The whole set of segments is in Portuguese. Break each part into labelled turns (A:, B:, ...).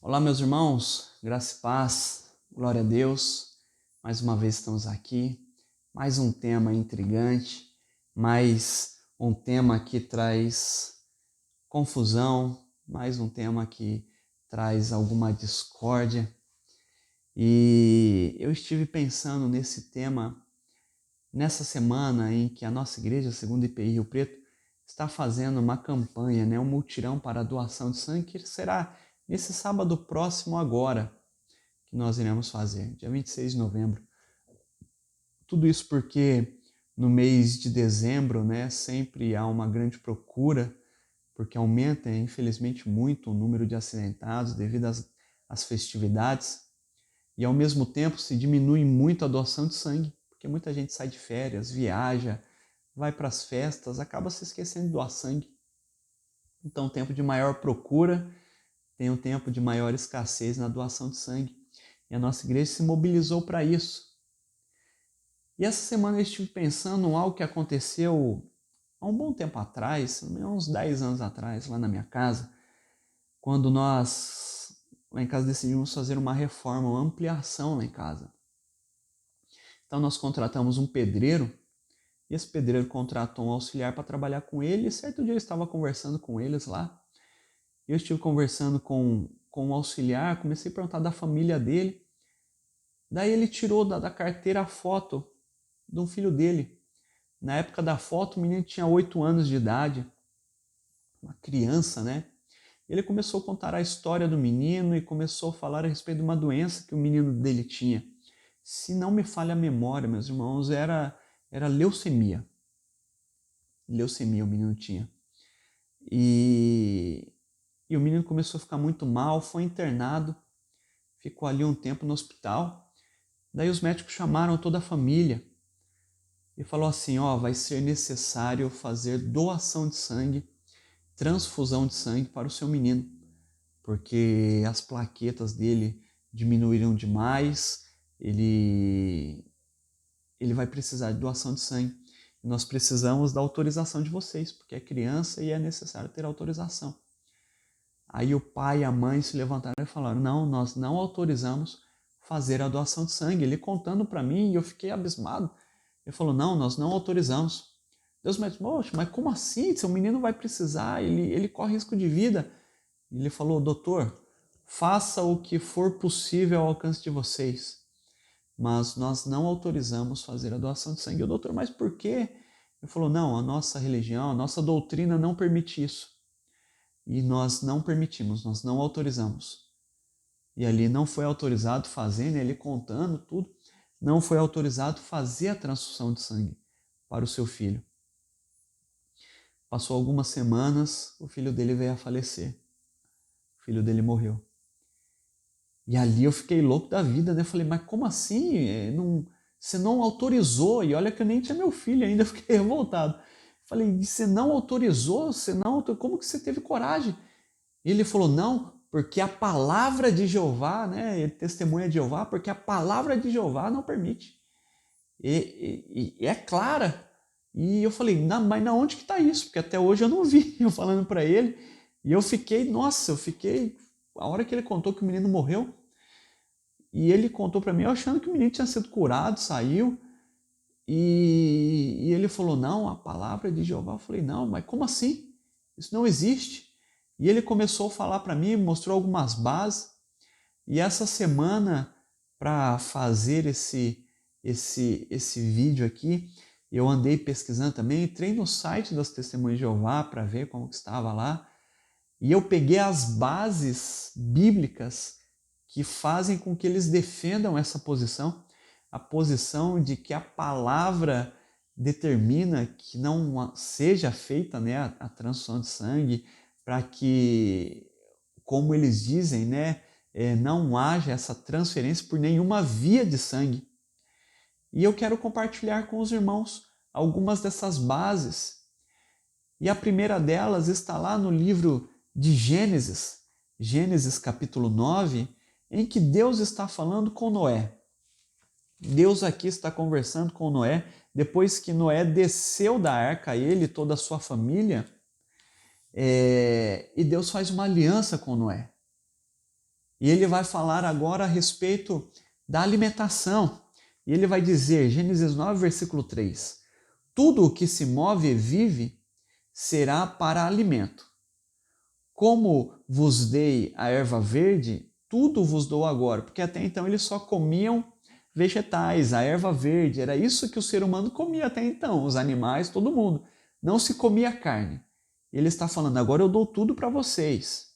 A: Olá, meus irmãos, graça e paz, glória a Deus. Mais uma vez estamos aqui, mais um tema intrigante, mais um tema que traz confusão, mais um tema que traz alguma discórdia. E eu estive pensando nesse tema nessa semana em que a nossa igreja, segundo IPI Rio Preto, está fazendo uma campanha, um mutirão para a doação de sangue, que será nesse sábado próximo agora, que nós iremos fazer, dia 26 de novembro. Tudo isso porque no mês de dezembro, sempre há uma grande procura, porque aumenta, infelizmente, muito o número de acidentados devido às festividades, e ao mesmo tempo se diminui muito a doação de sangue, porque muita gente sai de férias, viaja, vai para as festas, acaba se esquecendo de doar sangue. Então, o tempo de maior procura tem um tempo de maior escassez na doação de sangue. E a nossa igreja se mobilizou para isso. E essa semana eu estive pensando em algo que aconteceu há um bom tempo atrás, uns 10 anos atrás, lá na minha casa, quando nós, lá em casa, decidimos fazer uma reforma, uma ampliação lá em casa. Então nós contratamos um pedreiro, e esse pedreiro contratou um auxiliar para trabalhar com ele, e certo dia eu estava conversando com eles lá, e eu estive conversando com o auxiliar, comecei a perguntar da família dele, daí ele tirou da carteira a foto de um filho dele. Na época da foto, o menino tinha 8 anos de idade, uma criança, né? Ele começou a contar a história do menino e começou a falar a respeito de uma doença que o menino dele tinha. Se não me falha a memória, meus irmãos, era leucemia. Leucemia o menino tinha. E o menino começou a ficar muito mal, foi internado, ficou ali um tempo no hospital. Daí os médicos chamaram toda a família e falou assim, vai ser necessário fazer doação de sangue, transfusão de sangue para o seu menino, porque as plaquetas dele diminuíram demais, ele vai precisar de doação de sangue. Nós precisamos da autorização de vocês, porque é criança e é necessário ter autorização. Aí o pai e a mãe se levantaram e falaram, não, nós não autorizamos fazer a doação de sangue. Ele contando para mim e eu fiquei abismado. Ele falou, não, nós não autorizamos. Deus me disse, poxa, mas como assim? Seu menino vai precisar, ele corre risco de vida. E ele falou, doutor, faça o que for possível ao alcance de vocês, mas nós não autorizamos fazer a doação de sangue. E o doutor, mas por quê? Ele falou, não, a nossa religião, a nossa doutrina não permite isso. E nós não permitimos, nós não autorizamos. E ali não foi autorizado fazer, ele contando tudo, não foi autorizado fazer a transfusão de sangue para o seu filho. Passou algumas semanas, o filho dele veio a falecer. O filho dele morreu. E ali eu fiquei louco da vida, né? Falei, mas como assim? Você não autorizou? E olha que eu nem tinha meu filho ainda, eu fiquei revoltado. Falei, você não autorizou? Como que você teve coragem? E ele falou, não, porque a palavra de Jeová, né? Ele testemunha de Jeová, porque a palavra de Jeová não permite. E é clara. E eu falei, mas na onde que está isso? Porque até hoje eu não vi eu falando para ele. E eu fiquei, a hora que ele contou que o menino morreu, e ele contou para mim, eu achando que o menino tinha sido curado, saiu, e ele falou, não, a palavra é de Jeová. Eu falei, não, mas como assim? Isso não existe. E ele começou a falar para mim, mostrou algumas bases, e essa semana, para fazer esse vídeo aqui, eu andei pesquisando também, entrei no site das Testemunhas de Jeová para ver como que estava lá, e eu peguei as bases bíblicas que fazem com que eles defendam essa posição, a posição de que a palavra determina que não seja feita, a transfusão de sangue, para que, como eles dizem, não haja essa transferência por nenhuma via de sangue. E eu quero compartilhar com os irmãos algumas dessas bases. E a primeira delas está lá no livro de Gênesis, Gênesis capítulo 9, em que Deus está falando com Noé. Deus aqui está conversando com Noé, depois que Noé desceu da arca, ele e toda a sua família, e Deus faz uma aliança com Noé. E ele vai falar agora a respeito da alimentação. E ele vai dizer, Gênesis 9, versículo 3, tudo o que se move e vive será para alimento. Como vos dei a erva verde, tudo vos dou agora. Porque até então eles só comiam vegetais, a erva verde. Era isso que o ser humano comia até então, os animais, todo mundo. Não se comia carne. Ele está falando, agora eu dou tudo para vocês.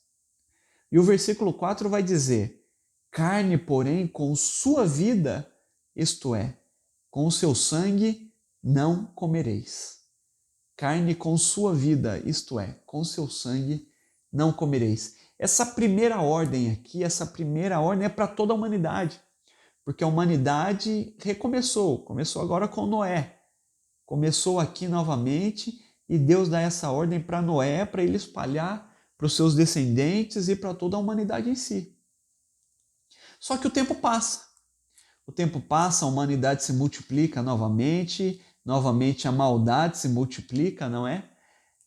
A: E o versículo 4 vai dizer, carne, porém, com sua vida, isto é, com o seu sangue, não comereis. Carne com sua vida, isto é, com seu sangue, não comereis. Essa primeira ordem aqui, essa primeira ordem é para toda a humanidade, porque a humanidade recomeçou, começou agora com Noé, começou aqui novamente e Deus dá essa ordem para Noé, para ele espalhar para os seus descendentes e para toda a humanidade em si. Só que o tempo passa, a humanidade se multiplica novamente a maldade se multiplica, não é?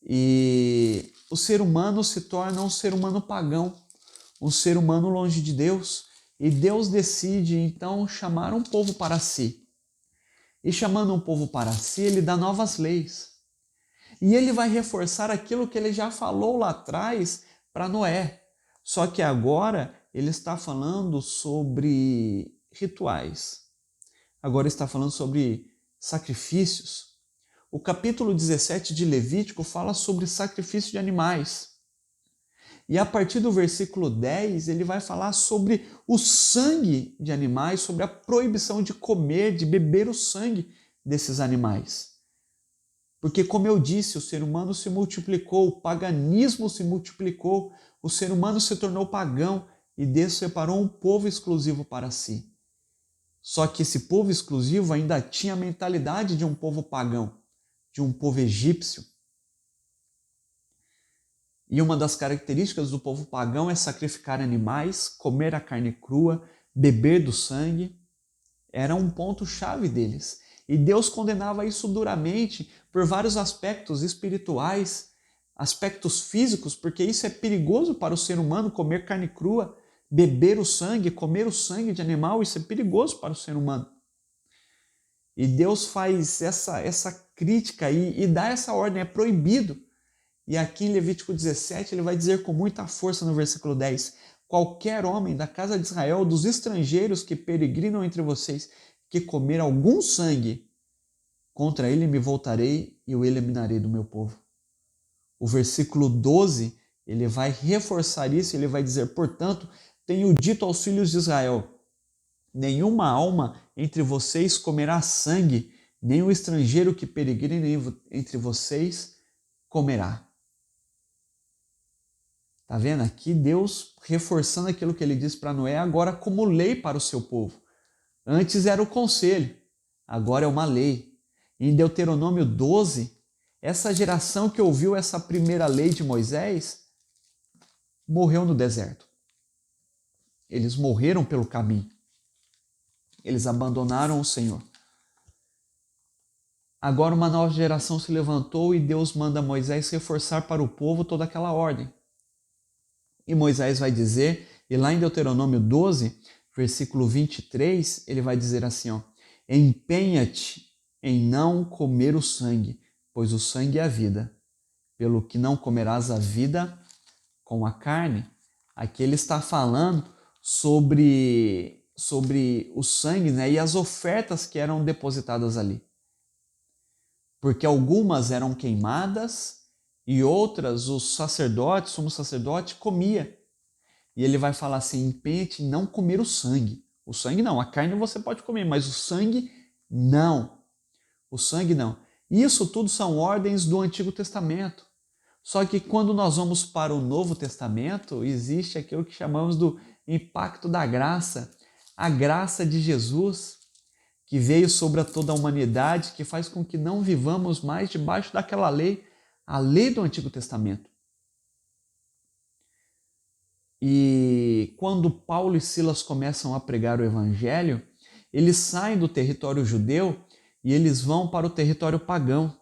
A: E o ser humano se torna um ser humano pagão, um ser humano longe de Deus, e Deus decide então chamar um povo para si. E chamando um povo para si, ele dá novas leis. E ele vai reforçar aquilo que ele já falou lá atrás para Noé. Só que agora ele está falando sobre rituais. Agora está falando sobre sacrifícios. O capítulo 17 de Levítico fala sobre sacrifício de animais. E a partir do versículo 10, ele vai falar sobre o sangue de animais, sobre a proibição de comer, de beber o sangue desses animais. Porque, como eu disse, o ser humano se multiplicou, o paganismo se multiplicou, o ser humano se tornou pagão e Deus separou um povo exclusivo para si. Só que esse povo exclusivo ainda tinha a mentalidade de um povo pagão, de um povo egípcio. E uma das características do povo pagão é sacrificar animais, comer a carne crua, beber do sangue. Era um ponto-chave deles. E Deus condenava isso duramente por vários aspectos espirituais, aspectos físicos, porque isso é perigoso para o ser humano, comer carne crua, beber o sangue, comer o sangue de animal, isso é perigoso para o ser humano. E Deus faz essa crítica e dá essa ordem, é proibido. E aqui em Levítico 17 ele vai dizer com muita força no versículo 10, qualquer homem da casa de Israel, dos estrangeiros que peregrinam entre vocês, que comer algum sangue, contra ele me voltarei e o eliminarei do meu povo. O versículo 12, ele vai reforçar isso, ele vai dizer, portanto, tenho dito aos filhos de Israel, nenhuma alma entre vocês comerá sangue, nem o estrangeiro que peregrina entre vocês comerá. Está vendo aqui Deus reforçando aquilo que ele disse para Noé, agora como lei para o seu povo. Antes era o conselho, agora é uma lei. Em Deuteronômio 12, essa geração que ouviu essa primeira lei de Moisés morreu no deserto. Eles morreram pelo caminho. Eles abandonaram o Senhor. Agora uma nova geração se levantou e Deus manda Moisés reforçar para o povo toda aquela ordem. E Moisés vai dizer, e lá em Deuteronômio 12, versículo 23, ele vai dizer assim, ó, empenha-te em não comer o sangue, pois o sangue é a vida, pelo que não comerás a vida com a carne. Aqui ele está falando sobre o sangue, né, e as ofertas que eram depositadas ali. Porque algumas eram queimadas e outras os sacerdotes, o sumo sacerdote, comia. E ele vai falar assim, empenha-te em não comer o sangue. O sangue não, a carne você pode comer, mas o sangue não. O sangue não. Isso tudo são ordens do Antigo Testamento. Só que quando nós vamos para o Novo Testamento, existe aquilo que chamamos do impacto da graça. A graça de Jesus, que veio sobre toda a humanidade, que faz com que não vivamos mais debaixo daquela lei, a lei do Antigo Testamento. E quando Paulo e Silas começam a pregar o Evangelho, eles saem do território judeu e eles vão para o território pagão.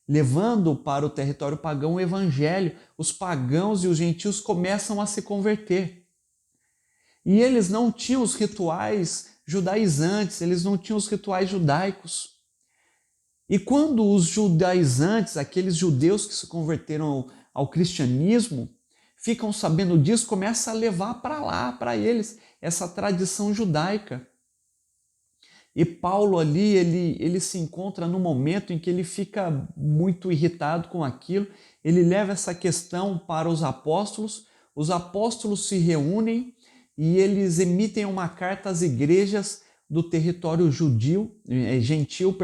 A: Levando para o território pagão o Evangelho, os pagãos e os gentios começam a se converter. E eles não tinham os rituais judaizantes, eles não tinham os rituais judaicos. E quando os judaizantes, aqueles judeus que se converteram ao cristianismo, ficam sabendo disso, começa a levar para lá, para eles, essa tradição judaica. E Paulo ali, ele se encontra no momento em que ele fica muito irritado com aquilo, ele leva essa questão para os apóstolos se reúnem e eles emitem uma carta às igrejas do território gentil,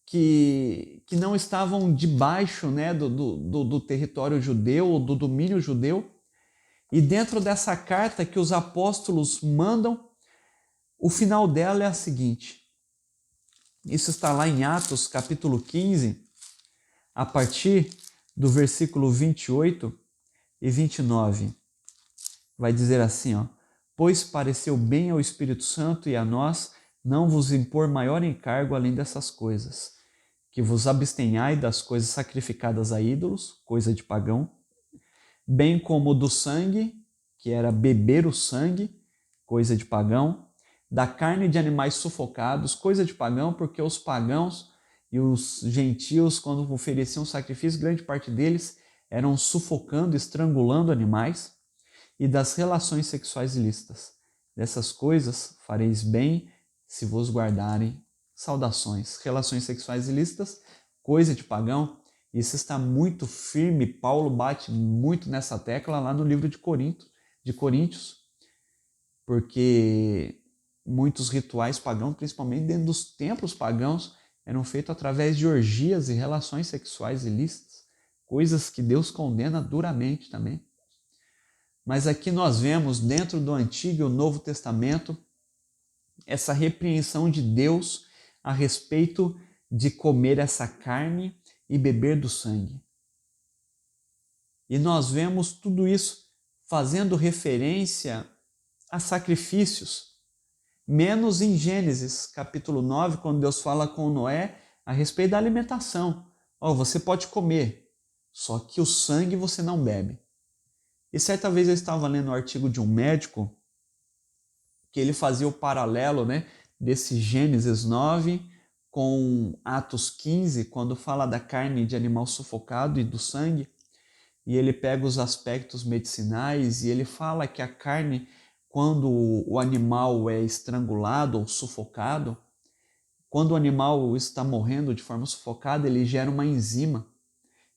A: que não estavam debaixo, né, do território judeu, do domínio judeu. E dentro dessa carta que os apóstolos mandam, o final dela é a seguinte. Isso está lá em Atos, capítulo 15, a partir do versículo 28 e 29. Vai dizer assim, ó: pois pareceu bem ao Espírito Santo e a nós não vos impor maior encargo além dessas coisas, que vos abstenhai das coisas sacrificadas a ídolos, coisa de pagão, bem como do sangue, que era beber o sangue, coisa de pagão, da carne de animais sufocados, coisa de pagão, porque os pagãos e os gentios, quando ofereciam sacrifício, grande parte deles eram sufocando, estrangulando animais, e das relações sexuais ilícitas. Dessas coisas fareis bem se vos guardarem. Saudações. Relações sexuais ilícitas, coisa de pagão. Isso está muito firme. Paulo bate muito nessa tecla lá no livro de Coríntios, porque muitos rituais pagãos, principalmente dentro dos templos pagãos, eram feitos através de orgias e relações sexuais ilícitas, coisas que Deus condena duramente também. Mas aqui nós vemos, dentro do Antigo e o Novo Testamento, essa repreensão de Deus a respeito de comer essa carne e beber do sangue. E nós vemos tudo isso fazendo referência a sacrifícios, menos em Gênesis, capítulo 9, quando Deus fala com Noé a respeito da alimentação. Você pode comer, só que o sangue você não bebe. E certa vez eu estava lendo um artigo de um médico que ele fazia o paralelo, né, desse Gênesis 9 com Atos 15, quando fala da carne de animal sufocado e do sangue, e ele pega os aspectos medicinais e ele fala que a carne, quando o animal é estrangulado ou sufocado, quando o animal está morrendo de forma sufocada, ele gera uma enzima,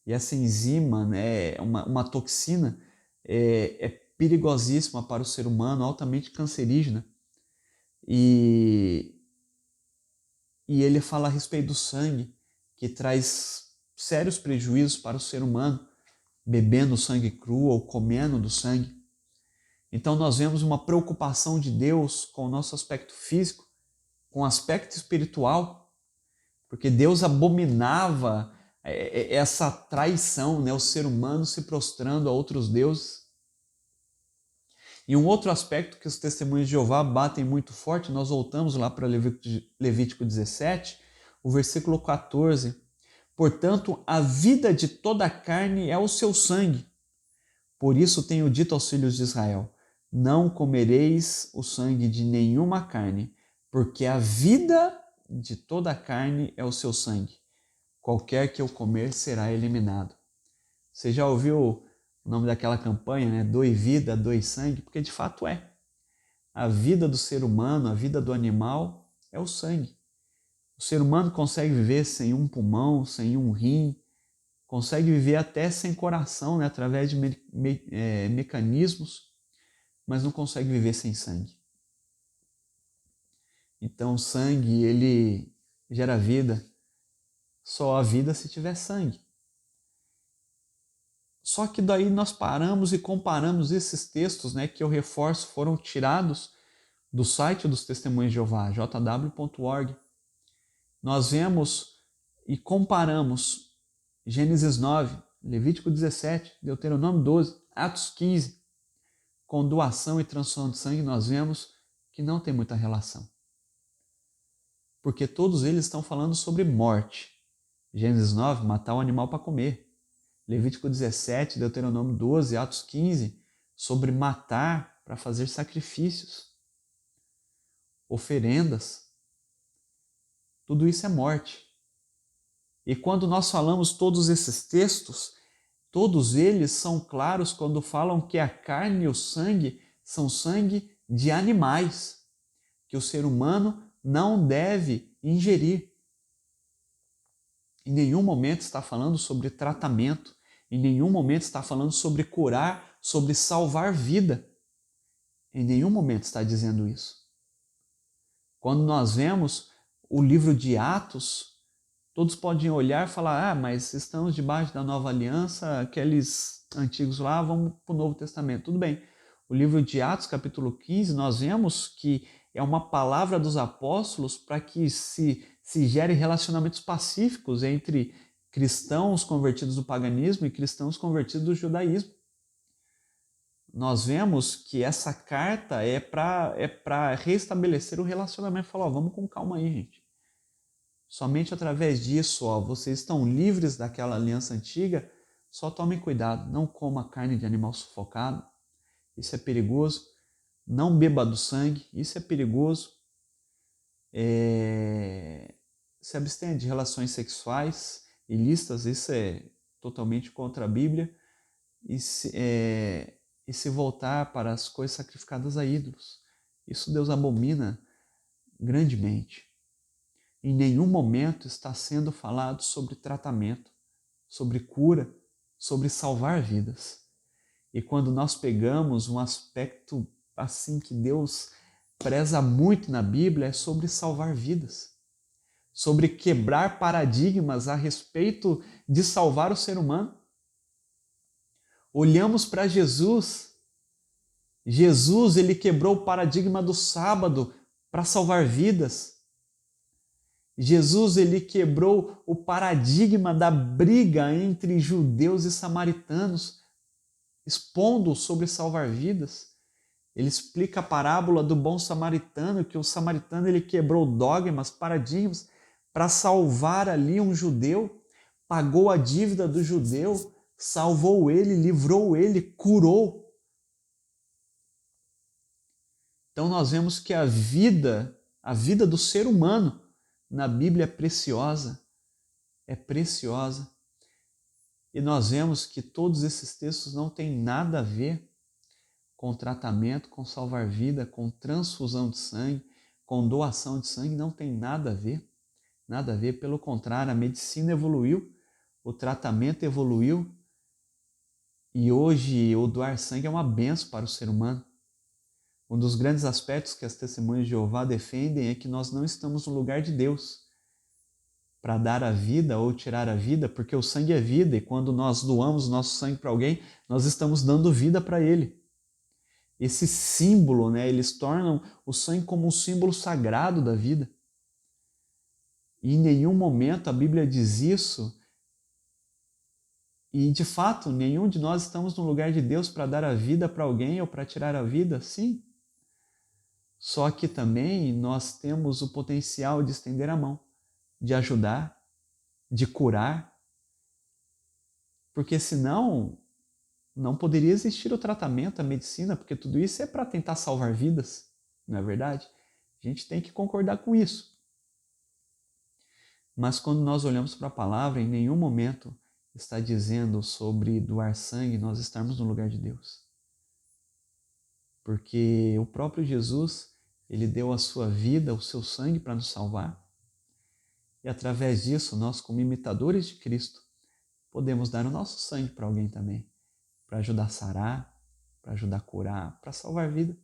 A: e essa enzima, né, uma toxina, é perigosíssima para o ser humano, altamente cancerígena. E ele fala a respeito do sangue, que traz sérios prejuízos para o ser humano, bebendo sangue cru ou comendo do sangue. Então nós vemos uma preocupação de Deus com o nosso aspecto físico, com o aspecto espiritual, porque Deus abominava essa traição, né? O ser humano se prostrando a outros deuses. E um outro aspecto que os testemunhos de Jeová batem muito forte, nós voltamos lá para Levítico 17, o versículo 14. Portanto, a vida de toda a carne é o seu sangue. Por isso tenho dito aos filhos de Israel: não comereis o sangue de nenhuma carne, porque a vida de toda a carne é o seu sangue. Qualquer que eu comer será eliminado. Você já ouviu o nome daquela campanha, né? Doe vida, doe sangue, porque de fato é. A vida do ser humano, a vida do animal é o sangue. O ser humano consegue viver sem um pulmão, sem um rim, consegue viver até sem coração, né? Através de mecanismos, mas não consegue viver sem sangue. Então o sangue, ele gera vida. Só a vida se tiver sangue. Só que daí nós paramos e comparamos esses textos, né, que eu reforço, foram tirados do site dos Testemunhos de Jeová, jw.org. Nós vemos e comparamos Gênesis 9, Levítico 17, Deuteronômio 12, Atos 15, com doação e transfusão de sangue, nós vemos que não tem muita relação. Porque todos eles estão falando sobre morte. Gênesis 9, matar o animal para comer. Levítico 17, Deuteronômio 12, Atos 15, sobre matar para fazer sacrifícios, oferendas. Tudo isso é morte. E quando nós falamos todos esses textos, todos eles são claros quando falam que a carne e o sangue são sangue de animais, que o ser humano não deve ingerir. Em nenhum momento está falando sobre tratamento, em nenhum momento está falando sobre curar, sobre salvar vida. Em nenhum momento está dizendo isso. Quando nós vemos o livro de Atos, todos podem olhar e falar, mas estamos debaixo da nova aliança, aqueles antigos lá, vamos para o Novo Testamento. Tudo bem. O livro de Atos, capítulo 15, nós vemos que é uma palavra dos apóstolos para que se gere relacionamentos pacíficos entre cristãos convertidos do paganismo e cristãos convertidos do judaísmo. Nós vemos que essa carta é para restabelecer o relacionamento. Falar, vamos com calma aí, gente. Somente através disso, vocês estão livres daquela aliança antiga, só tomem cuidado, não coma carne de animal sufocado, isso é perigoso. Não beba do sangue, isso é perigoso. Se abstenha de relações sexuais ilícitas, isso é totalmente contra a Bíblia. E se voltar para as coisas sacrificadas a ídolos. Isso Deus abomina grandemente. Em nenhum momento está sendo falado sobre tratamento, sobre cura, sobre salvar vidas. E quando nós pegamos um aspecto assim que Deus preza muito na Bíblia, é sobre salvar vidas, sobre quebrar paradigmas a respeito de salvar o ser humano. Olhamos para Jesus. Jesus, ele quebrou o paradigma do sábado para salvar vidas. Jesus, ele quebrou o paradigma da briga entre judeus e samaritanos, expondo sobre salvar vidas. Ele explica a parábola do bom samaritano, que o samaritano ele quebrou dogmas, paradigmas, para salvar ali um judeu, pagou a dívida do judeu, salvou ele, livrou ele, curou. Então nós vemos que a vida do ser humano na Bíblia é preciosa. E nós vemos que todos esses textos não têm nada a ver com tratamento, com salvar vida, com transfusão de sangue, com doação de sangue, não tem nada a ver. Nada a ver, pelo contrário, a medicina evoluiu, o tratamento evoluiu e hoje o doar sangue é uma benção para o ser humano. Um dos grandes aspectos que as testemunhas de Jeová defendem é que nós não estamos no lugar de Deus para dar a vida ou tirar a vida, porque o sangue é vida e quando nós doamos nosso sangue para alguém, nós estamos dando vida para ele. Esse símbolo, eles tornam o sangue como um símbolo sagrado da vida. E em nenhum momento a Bíblia diz isso. E de fato, nenhum de nós estamos no lugar de Deus para dar a vida para alguém ou para tirar a vida, sim. Só que também nós temos o potencial de estender a mão, de ajudar, de curar. Porque senão não poderia existir o tratamento, a medicina, porque tudo isso é para tentar salvar vidas, não é verdade? A gente tem que concordar com isso. Mas quando nós olhamos para a palavra, em nenhum momento está dizendo sobre doar sangue, nós estarmos no lugar de Deus. Porque o próprio Jesus, ele deu a sua vida, o seu sangue para nos salvar. E através disso, nós como imitadores de Cristo, podemos dar o nosso sangue para alguém também. Para ajudar a sarar, para ajudar a curar, para salvar vida.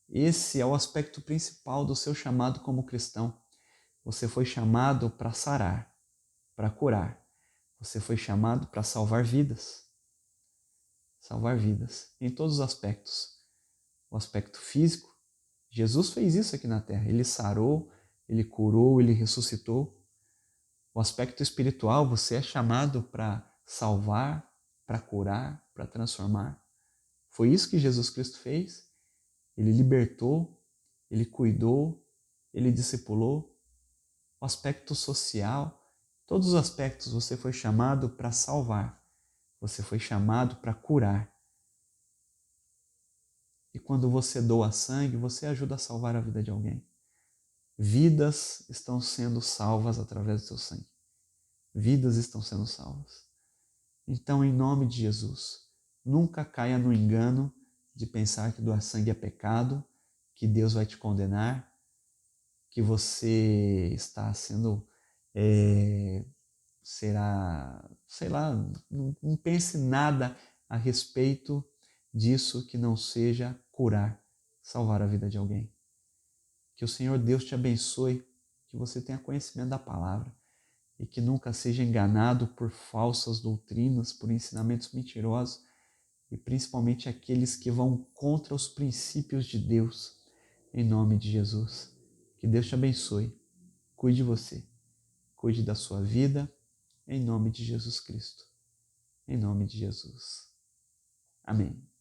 A: Esse é o aspecto principal do seu chamado como cristão. Você foi chamado para sarar, para curar. Você foi chamado para salvar vidas. Salvar vidas em todos os aspectos. O aspecto físico, Jesus fez isso aqui na terra. Ele sarou, ele curou, ele ressuscitou. O aspecto espiritual, você é chamado para salvar, para curar, para transformar. Foi isso que Jesus Cristo fez. Ele libertou, ele cuidou, ele discipulou. O aspecto social, todos os aspectos você foi chamado para salvar. Você foi chamado para curar. quando você doa sangue, você ajuda a salvar a vida de alguém. Vidas estão sendo salvas através do seu sangue. Vidas estão sendo salvas. Então, em nome de Jesus, nunca caia no engano de pensar que doar sangue é pecado, que Deus vai te condenar, que você está sendo, será, sei lá, não pense nada a respeito disso que não seja curar, salvar a vida de alguém. Que o Senhor Deus te abençoe, que você tenha conhecimento da palavra e que nunca seja enganado por falsas doutrinas, por ensinamentos mentirosos e principalmente aqueles que vão contra os princípios de Deus, em nome de Jesus. Que Deus te abençoe, cuide de você, cuide da sua vida, em nome de Jesus Cristo, em nome de Jesus. Amém.